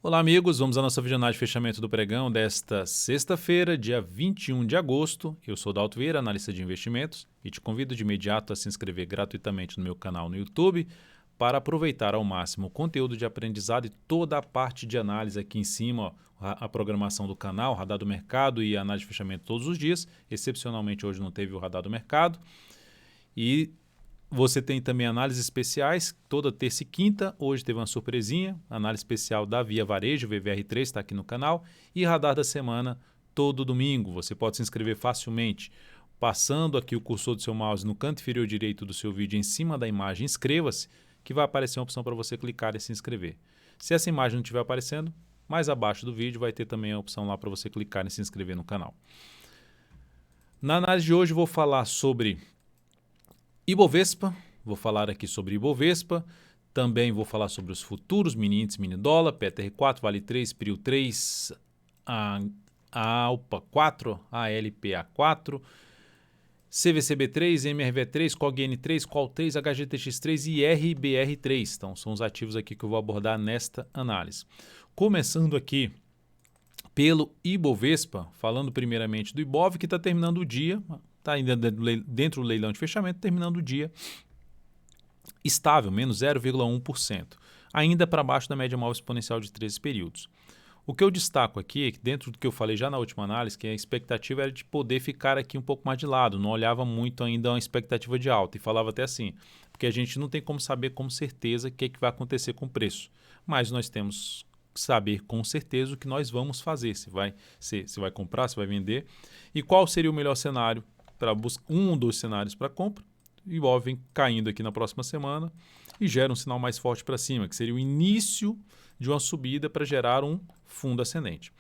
Olá, amigos. Vamos à nossa videoanálise de fechamento do pregão desta sexta-feira, dia 21 de agosto. Eu sou Dalto Vieira, analista de investimentos, e te convido de imediato a se inscrever gratuitamente no meu canal no YouTube para aproveitar ao máximo o conteúdo de aprendizado e toda a parte de análise aqui em cima, ó, a programação do canal, radar do mercado e análise de fechamento todos os dias. Excepcionalmente hoje não teve o radar do mercado. E você tem também análises especiais toda terça e quinta. Hoje teve uma surpresinha, análise especial da Via Varejo, VVR3, está aqui no canal. E radar da semana todo domingo. Você pode se inscrever facilmente passando aqui o cursor do seu mouse no canto inferior direito do seu vídeo em cima da imagem inscreva-se, que vai aparecer uma opção para você clicar e se inscrever. Se essa imagem não estiver aparecendo, mais abaixo do vídeo vai ter também a opção lá para você clicar e se inscrever no canal. Na análise de hoje vou falar sobre Ibovespa, vou falar aqui sobre Ibovespa, também vou falar sobre os futuros, mini índice, mini dólar, PTR4, Vale 3, PRIO 3, a ALPA 4, ALPA4, CVCB3, MRV3, COGN3, COL3, HGTX3 e RBR3. Então, são os ativos aqui que eu vou abordar nesta análise. Começando aqui pelo Ibovespa, falando primeiramente do Ibov, que está terminando o dia, está ainda dentro do leilão de fechamento, terminando o dia estável, menos 0,1%, ainda para baixo da média móvel exponencial de 13 períodos. O que eu destaco aqui é que dentro do que eu falei já na última análise, que a expectativa era de poder ficar aqui um pouco mais de lado, não olhava muito ainda uma expectativa de alta e falava até assim, porque a gente não tem como saber com certeza o que vai acontecer com o preço, mas nós temos que saber com certeza o que nós vamos fazer, se vai comprar, se vai vender e qual seria o melhor cenário para um dos cenários para compra. O Ibov vem caindo aqui na próxima semana e gera um sinal mais forte para cima, que seria o início de uma subida para gerar um fundo ascendente.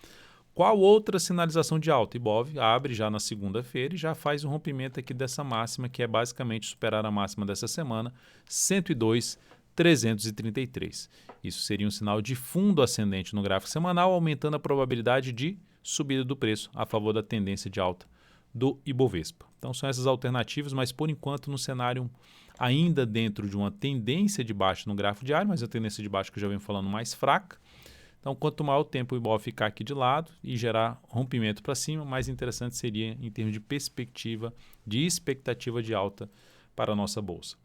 Qual outra sinalização de alta? Ibov abre já na segunda-feira e já faz um rompimento aqui dessa máxima, que é basicamente superar a máxima dessa semana, 102,333. Isso seria um sinal de fundo ascendente no gráfico semanal, aumentando a probabilidade de subida do preço a favor da tendência de alta do Ibovespa. Então são essas alternativas, mas por enquanto no cenário ainda dentro de uma tendência de baixa no gráfico diário, mas a tendência de baixa que eu já venho falando mais fraca. Então quanto maior o tempo o Ibov ficar aqui de lado e gerar rompimento para cima, mais interessante seria em termos de perspectiva, de expectativa de alta para a nossa bolsa.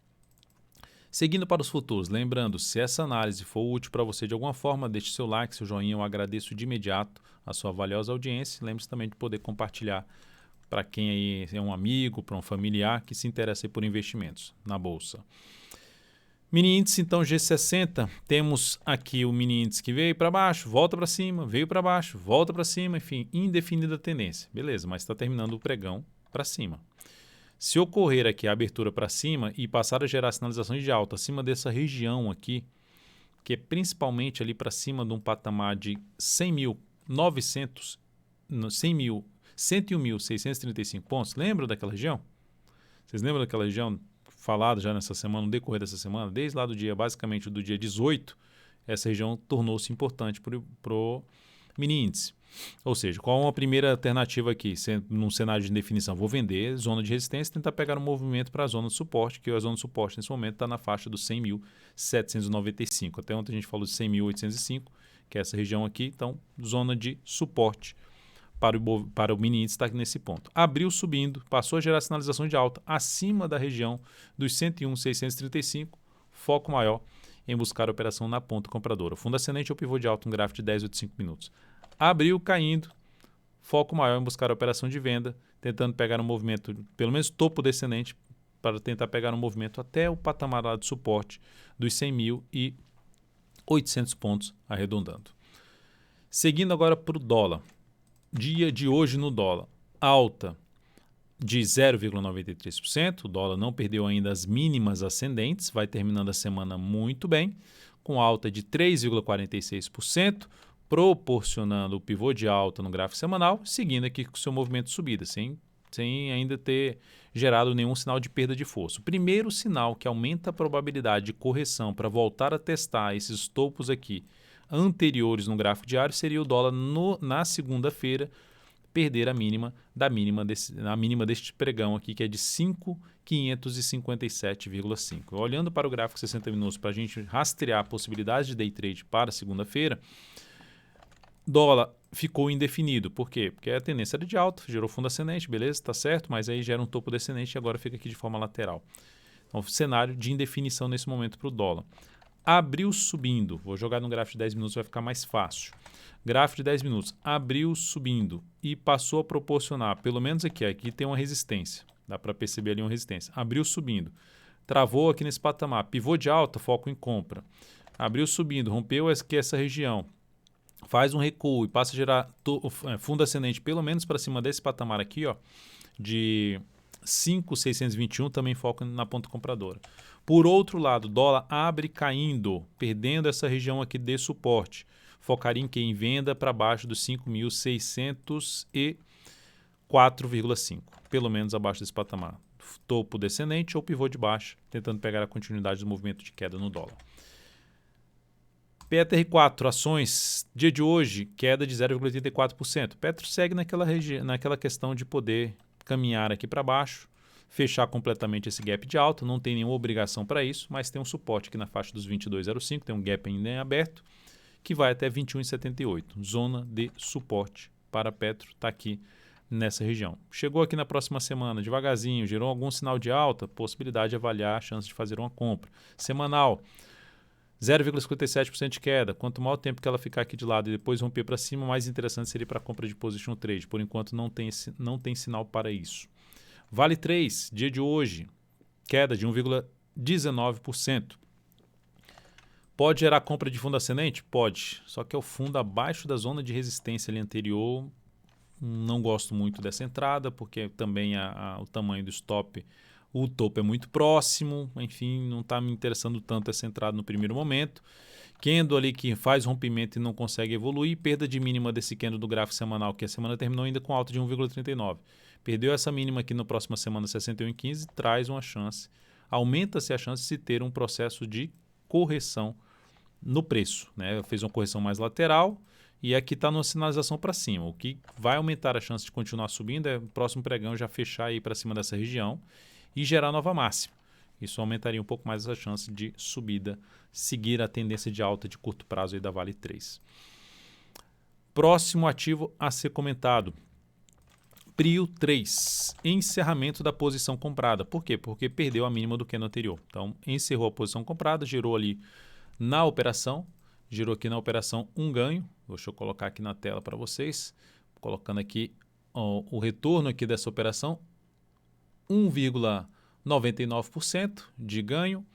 Seguindo para os futuros, lembrando, se essa análise for útil para você de alguma forma, deixe seu like, seu joinha, eu agradeço de imediato a sua valiosa audiência. Lembre-se também de poder compartilhar para quem aí é um amigo, para um familiar que se interessa por investimentos na bolsa. Mini índice, então, G60, temos aqui o mini índice que veio para baixo, volta para cima, veio para baixo, volta para cima, enfim, indefinida tendência. Beleza, mas está terminando o pregão para cima. Se ocorrer aqui a abertura para cima e passar a gerar sinalizações de alta acima dessa região aqui, que é principalmente ali para cima de um patamar de 101.635 pontos. Lembram daquela região? Vocês lembram daquela região falada já nessa semana, no decorrer dessa semana? Desde lá do dia, basicamente do dia 18, essa região tornou-se importante para o mini índice. Ou seja, qual uma primeira alternativa aqui, num cenário de indefinição? Vou vender zona de resistência e tentar pegar um movimento para a zona de suporte, que a zona de suporte nesse momento está na faixa dos 100.795. Até ontem a gente falou de 100.805, que é essa região aqui. Então, zona de suporte para o mini índice está nesse ponto. Abriu subindo, passou a gerar sinalização de alta acima da região dos 101.635, foco maior em buscar a operação na ponta compradora. Fundo ascendente ou pivô de alta, um gráfico de 10 ou de 5 minutos. Abriu caindo, foco maior em buscar a operação de venda, tentando pegar um movimento, pelo menos topo descendente, para tentar pegar um movimento até o patamar lá de suporte dos 100.800 pontos, arredondando. Seguindo agora para o dólar. Dia de hoje no dólar, alta de 0,93%, o dólar não perdeu ainda as mínimas ascendentes, vai terminando a semana muito bem, com alta de 3,46%, proporcionando o pivô de alta no gráfico semanal, seguindo aqui com o seu movimento de subida, sem ainda ter gerado nenhum sinal de perda de força. O primeiro sinal que aumenta a probabilidade de correção para voltar a testar esses topos aqui anteriores no gráfico diário seria o dólar na segunda-feira perder a mínima deste pregão aqui, que é de 5.557,5. Olhando para o gráfico 60 minutos para a gente rastrear possibilidades de day trade para segunda-feira, Dólar ficou indefinido. Por quê? Porque a tendência era de alta, gerou fundo ascendente, beleza, está certo, mas aí gera um topo descendente e agora fica aqui de forma lateral. Então, cenário de indefinição nesse momento para o dólar. Abriu subindo, vou jogar no gráfico de 10 minutos, vai ficar mais fácil. Gráfico de 10 minutos, abriu subindo e passou a proporcionar, pelo menos aqui tem uma resistência, dá para perceber ali uma resistência. Abriu subindo, travou aqui nesse patamar, pivô de alta, foco em compra. Abriu subindo, rompeu aqui essa região, faz um recuo e passa a gerar fundo ascendente pelo menos para cima desse patamar aqui, ó, de 5.621, também foco na ponta compradora. Por outro lado, dólar abre caindo, perdendo essa região aqui de suporte. Focaria em quê? Em venda para baixo dos 5.604,5, pelo menos abaixo desse patamar. Topo descendente ou pivô de baixa, tentando pegar a continuidade do movimento de queda no dólar. PETR4, ações, dia de hoje, queda de 0,84%. Petro segue naquela questão de poder caminhar aqui para baixo, fechar completamente esse gap de alta, não tem nenhuma obrigação para isso, mas tem um suporte aqui na faixa dos 22,05, tem um gap ainda em aberto, que vai até 21,78. Zona de suporte para Petro está aqui nessa região. Chegou aqui na próxima semana, devagarzinho, gerou algum sinal de alta, possibilidade de avaliar a chance de fazer uma compra. Semanal, 0,57% de queda. Quanto maior tempo que ela ficar aqui de lado e depois romper para cima, mais interessante seria para a compra de position trade. Por enquanto não tem sinal para isso. Vale 3, dia de hoje, queda de 1,19%. Pode gerar compra de fundo ascendente? Pode. Só que é o fundo abaixo da zona de resistência ali anterior. Não gosto muito dessa entrada, porque também o tamanho do stop, o topo é muito próximo, enfim, não está me interessando tanto essa entrada no primeiro momento. Candle ali que faz rompimento e não consegue evoluir, perda de mínima desse candle do gráfico semanal, que a semana terminou ainda com alta de 1,39. Perdeu essa mínima aqui na próxima semana, 61,15, traz uma chance, aumenta-se a chance de se ter um processo de correção no preço, né? Fez uma correção mais lateral e aqui está numa sinalização para cima. O que vai aumentar a chance de continuar subindo é o próximo pregão já fechar aí para cima dessa região e gerar nova máxima. Isso aumentaria um pouco mais a chance de subida, seguir a tendência de alta de curto prazo aí da Vale 3. Próximo ativo a ser comentado. Prio 3, encerramento da posição comprada. Por quê? Porque perdeu a mínima do candle anterior. Então, encerrou a posição comprada, gerou ali na operação, gerou aqui na operação um ganho. Deixa eu colocar aqui na tela para vocês, colocando aqui o retorno aqui dessa operação, 1,99% de ganho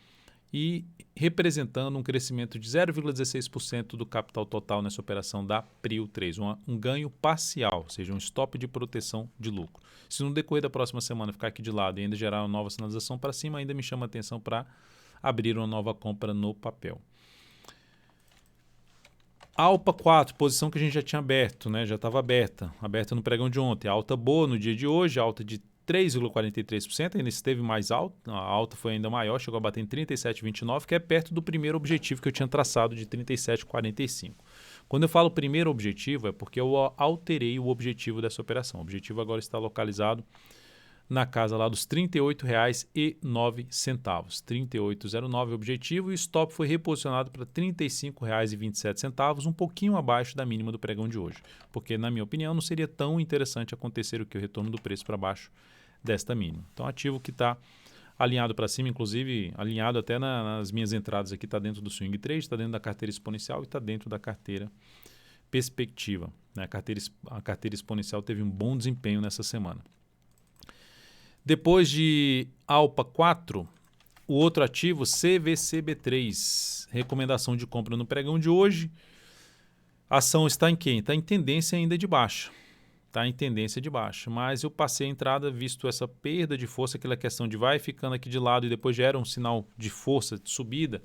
e representando um crescimento de 0,16% do capital total nessa operação da Prio 3, um ganho parcial, ou seja, um stop de proteção de lucro. Se no decorrer da próxima semana ficar aqui de lado e ainda gerar uma nova sinalização para cima, ainda me chama a atenção para abrir uma nova compra no papel. Alpa 4, posição que a gente já tinha aberto, né? Já estava aberta no pregão de ontem. Alta boa no dia de hoje, alta de 3,43%, ainda esteve mais alto, a alta foi ainda maior, chegou a bater em 37,29, que é perto do primeiro objetivo que eu tinha traçado de 37,45. Quando eu falo primeiro objetivo é porque eu alterei o objetivo dessa operação. O objetivo agora está localizado na casa lá dos R$ 38,09. 38,09 o objetivo e o stop foi reposicionado para R$ 35,27, um pouquinho abaixo da mínima do pregão de hoje. Porque, na minha opinião, não seria tão interessante acontecer o retorno do preço para baixo desta mínima. Então, ativo que está alinhado para cima, inclusive alinhado até nas minhas entradas aqui, está dentro do swing trade, está dentro da carteira exponencial e está dentro da carteira perspectiva, né? A carteira exponencial teve um bom desempenho nessa semana. Depois de Alpa 4, o outro ativo CVCB3, recomendação de compra no pregão de hoje. A ação está em quem? Está em tendência ainda de baixa. Está em tendência de baixa, mas eu passei a entrada visto essa perda de força, aquela questão de vai ficando aqui de lado e depois gera um sinal de força, de subida.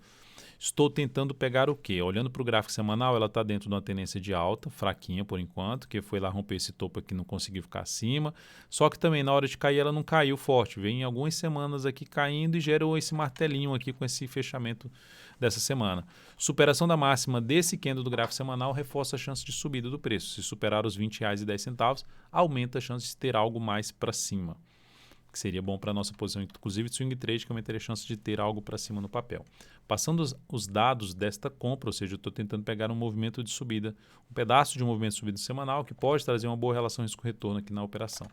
Estou tentando pegar o quê? Olhando para o gráfico semanal, ela está dentro de uma tendência de alta, fraquinha por enquanto, que foi lá romper esse topo aqui, não conseguiu ficar acima. Só que também na hora de cair ela não caiu forte, vem algumas semanas aqui caindo e gerou esse martelinho aqui com esse fechamento dessa semana. Superação da máxima desse candle do gráfico semanal reforça a chance de subida do preço. Se superar os R$ 20,10, aumenta a chance de ter algo mais para cima. que seria bom para a nossa posição, inclusive de swing trade, que aumentaria a chance de ter algo para cima no papel. Passando os dados desta compra, ou seja, eu estou tentando pegar um movimento de subida, um pedaço de um movimento de subida semanal que pode trazer uma boa relação risco-retorno aqui na operação.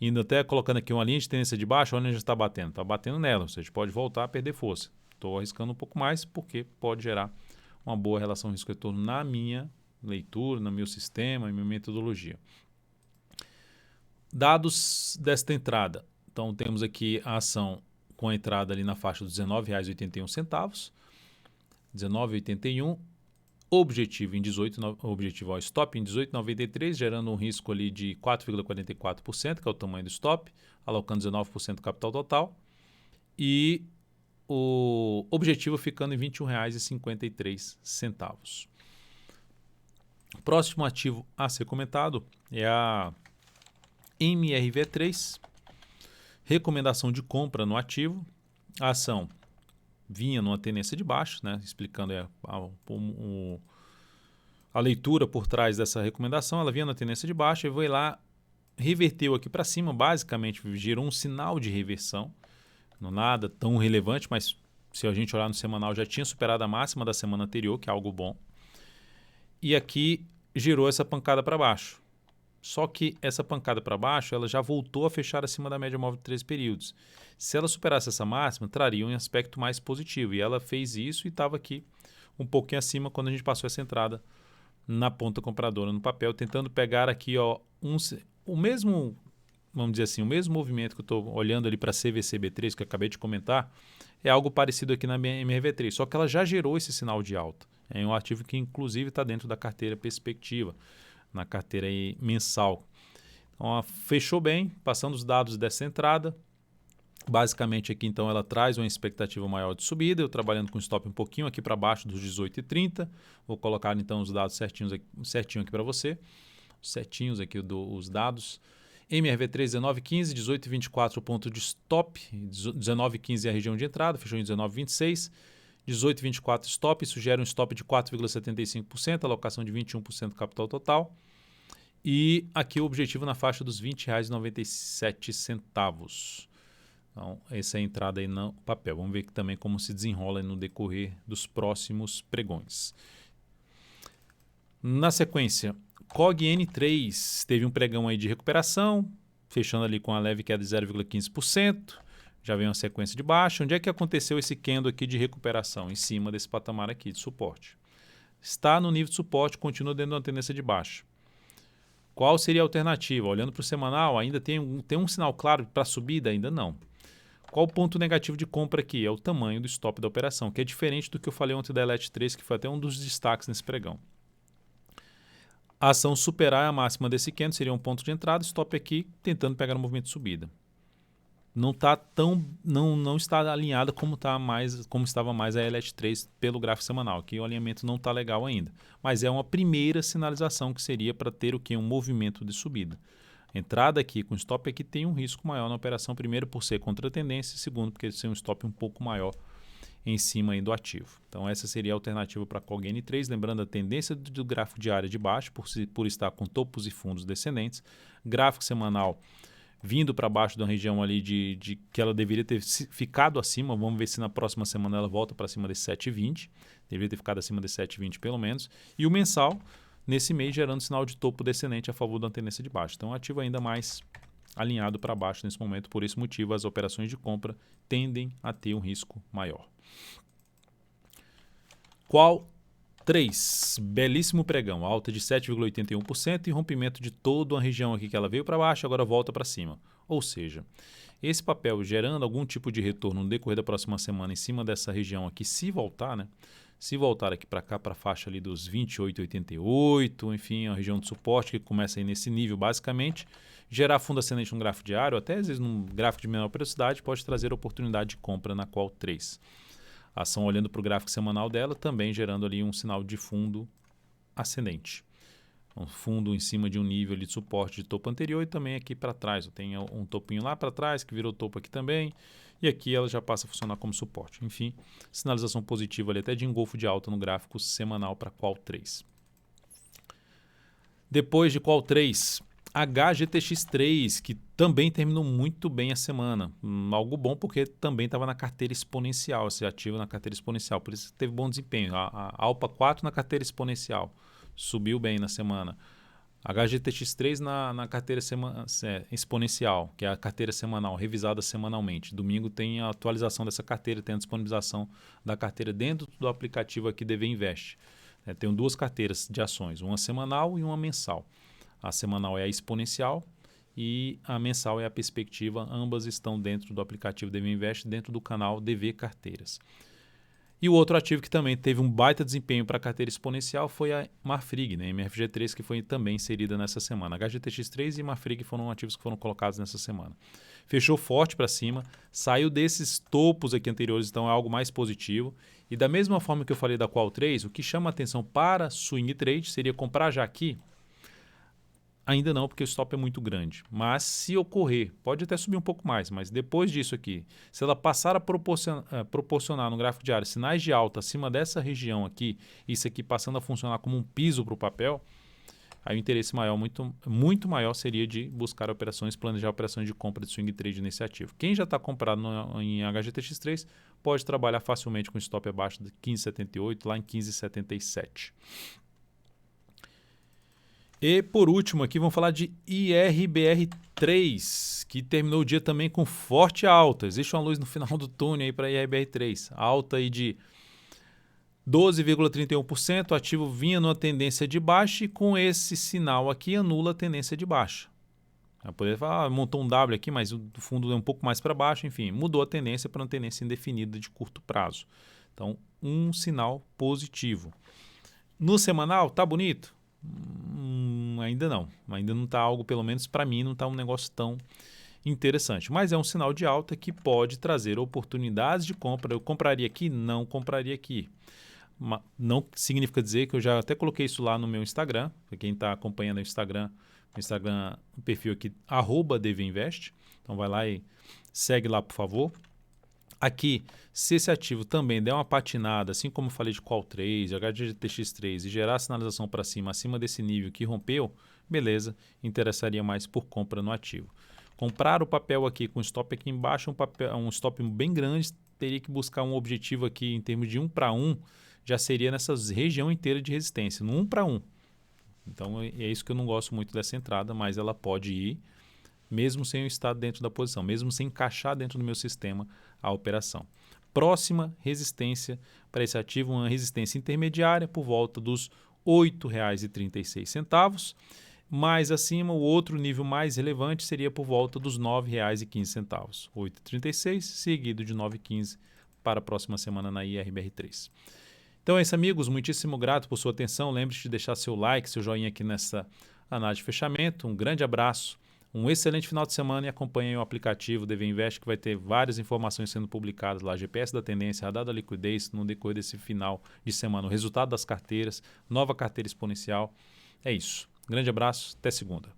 Indo até colocando aqui uma linha de tendência de baixa, onde a gente está batendo? Está batendo nela, ou seja, pode voltar a perder força. Estou arriscando um pouco mais porque pode gerar uma boa relação risco-retorno na minha leitura, no meu sistema, na minha metodologia. Dados desta entrada. Então, temos aqui a ação com a entrada ali na faixa dos R$19,81, R$19,81, objetivo em 18, objetivo ao stop em 18,93, gerando um risco ali de 4,44%, que é o tamanho do stop, alocando 19% do capital total, e o objetivo ficando em R$21,53. Próximo ativo a ser comentado é a MRV3, recomendação de compra no ativo. A ação vinha numa tendência de baixo, né, explicando a leitura por trás dessa recomendação. Ela vinha na tendência de baixo e foi lá, reverteu aqui para cima, basicamente gerou um sinal de reversão, não nada tão relevante, mas se a gente olhar no semanal já tinha superado a máxima da semana anterior, que é algo bom, e aqui gerou essa pancada para baixo. Só que essa pancada para baixo ela já voltou a fechar acima da média móvel de 13 períodos. Se ela superasse essa máxima, traria um aspecto mais positivo. E ela fez isso e estava aqui um pouquinho acima quando a gente passou essa entrada na ponta compradora no papel, tentando pegar aqui o mesmo, vamos dizer assim, o mesmo movimento que eu estou olhando ali para a CVCB3, que eu acabei de comentar, é algo parecido aqui na MRV3, só que ela já gerou esse sinal de alta. É um ativo que inclusive está dentro da carteira perspectiva, na carteira aí mensal. Então, fechou bem, passando os dados dessa entrada. Basicamente aqui então ela traz uma expectativa maior de subida, eu trabalhando com stop um pouquinho aqui para baixo dos 18,30. Vou colocar então os dados certinho aqui para você. Certinhos aqui os dados. MRV3 19,15, 18,24 o ponto de stop, 19,15 é a região de entrada, fechou em 19,26. 18,24 stop, isso gera um stop de 4,75%, alocação de 21% do capital total. E aqui o objetivo na faixa dos R$20,97. Então, essa é a entrada aí no papel. Vamos ver também como se desenrola no decorrer dos próximos pregões. Na sequência, COG-N3 teve um pregão aí de recuperação, fechando ali com a leve queda de 0,15%. Já vem uma sequência de baixa. Onde é que aconteceu esse candle aqui de recuperação? Em cima desse patamar aqui de suporte. Está no nível de suporte, continua dentro de uma tendência de baixa. Qual seria a alternativa? Olhando para o semanal, ainda tem um sinal claro para subida? Ainda não. Qual o ponto negativo de compra aqui? É o tamanho do stop da operação, que é diferente do que eu falei ontem da ELET3, que foi até um dos destaques nesse pregão. A ação superar a máxima desse candle seria um ponto de entrada, stop aqui, tentando pegar um movimento de subida. Não está alinhada como estava mais a ELET3 pelo gráfico semanal. Aqui o alinhamento não está legal ainda. Mas é uma primeira sinalização que seria para ter o quê? Um movimento de subida. Entrada aqui com stop aqui tem um risco maior na operação, primeiro por ser contra a tendência, segundo porque ser um stop um pouco maior em cima aí do ativo. Então essa seria a alternativa para a COG-N3, lembrando a tendência do gráfico diário de baixo, por estar com topos e fundos descendentes, gráfico semanal vindo para baixo da região ali de que ela deveria ter ficado acima. Vamos ver se na próxima semana ela volta para cima desse 7,20. Deveria ter ficado acima desse 7,20 pelo menos. E o mensal, nesse mês, gerando sinal de topo descendente a favor da tendência de baixo. Então, ativo ainda mais alinhado para baixo nesse momento. Por esse motivo, as operações de compra tendem a ter um risco maior. Qual 3, belíssimo pregão, alta de 7,81% e rompimento de toda uma região aqui que ela veio para baixo, agora volta para cima. Ou seja, esse papel gerando algum tipo de retorno no decorrer da próxima semana em cima dessa região aqui, se voltar, né? Se voltar aqui para cá, para a faixa ali dos 28,88, enfim, a região de suporte que começa aí nesse nível basicamente, gerar fundo ascendente no gráfico diário, até às vezes num gráfico de menor periodicidade, pode trazer oportunidade de compra na qual 3. A ação olhando para o gráfico semanal dela, também gerando ali um sinal de fundo ascendente. Um fundo em cima de um nível de suporte de topo anterior e também aqui para trás. Eu tenho um topinho lá para trás que virou topo aqui também. E aqui ela já passa a funcionar como suporte. Enfim, sinalização positiva ali até de engolfo de alta no gráfico semanal para qual 3. Depois de qual 3, HGTX3, que também terminou muito bem a semana. Algo bom porque também estava na carteira exponencial, esse ativo na carteira exponencial, por isso teve bom desempenho. A Alpa 4 na carteira exponencial, subiu bem na semana. HGTX3 na carteira exponencial, que é a carteira semanal, revisada semanalmente. Domingo tem a atualização dessa carteira, tem a disponibilização da carteira dentro do aplicativo aqui DV Invest. Tenho duas carteiras de ações, uma semanal e uma mensal. A semanal é a exponencial e a mensal é a perspectiva. Ambas estão dentro do aplicativo DV Invest, dentro do canal DV Carteiras. E o outro ativo que também teve um baita desempenho para a carteira exponencial foi a Marfrig, né? MFG3, que foi também inserida nessa semana. HGTX3 e Marfrig foram ativos que foram colocados nessa semana. Fechou forte para cima, saiu desses topos aqui anteriores, então é algo mais positivo. E da mesma forma que eu falei da Qual 3, o que chama atenção para swing trade seria comprar já aqui. Ainda não, porque o stop é muito grande. Mas se ocorrer, pode até subir um pouco mais, mas depois disso aqui, se ela passar a proporcionar no gráfico diário sinais de alta acima dessa região aqui, isso aqui passando a funcionar como um piso para o papel, aí o interesse maior, muito maior, seria de buscar operações, planejar operações de compra de swing trade nesse ativo. Quem já está comprado em HGTX3 pode trabalhar facilmente com stop abaixo de 15,78, lá em 15,77. E por último aqui vamos falar de IRBR3, que terminou o dia também com forte alta. Existe uma luz no final do túnel aí para IRBR3, alta aí de 12,31%, o ativo vinha numa tendência de baixa e com esse sinal aqui anula a tendência de baixa. Eu poderia falar, montou um W aqui, mas o fundo é um pouco mais para baixo, enfim, mudou a tendência para uma tendência indefinida de curto prazo. Então, um sinal positivo. No semanal, tá bonito? Ainda não está algo, pelo menos para mim, não está um negócio tão interessante. Mas é um sinal de alta que pode trazer oportunidades de compra. Eu compraria aqui? Não compraria aqui. Não significa dizer que eu já até coloquei isso lá no meu Instagram. Para quem está acompanhando o Instagram, o perfil aqui, @dvinvest. Então vai lá e segue lá, por favor. Aqui, se esse ativo também der uma patinada, assim como eu falei de Qual 3, de HGTX3 e gerar sinalização para cima, acima desse nível que rompeu, beleza, interessaria mais por compra no ativo. Comprar o papel aqui com stop aqui embaixo, um stop bem grande, teria que buscar um objetivo aqui em termos de 1 para 1, já seria nessa região inteira de resistência, no 1 para 1. Então é isso que eu não gosto muito dessa entrada, mas ela pode ir, mesmo sem eu estar dentro da posição, mesmo sem encaixar dentro do meu sistema a operação. Próxima resistência para esse ativo, uma resistência intermediária por volta dos R$ 8,36. Mais acima, o outro nível mais relevante seria por volta dos R$ 9,15. 8,36, seguido de 9,15 para a próxima semana na IRBR3. Então é isso, amigos. Muitíssimo grato por sua atenção. Lembre-se de deixar seu like, seu joinha aqui nessa análise de fechamento. Um grande abraço. Um excelente final de semana e acompanhem o aplicativo DV Invest, que vai ter várias informações sendo publicadas lá. GPS da tendência, radar da liquidez no decorrer desse final de semana. O resultado das carteiras, nova carteira exponencial. É isso. Grande abraço, até segunda.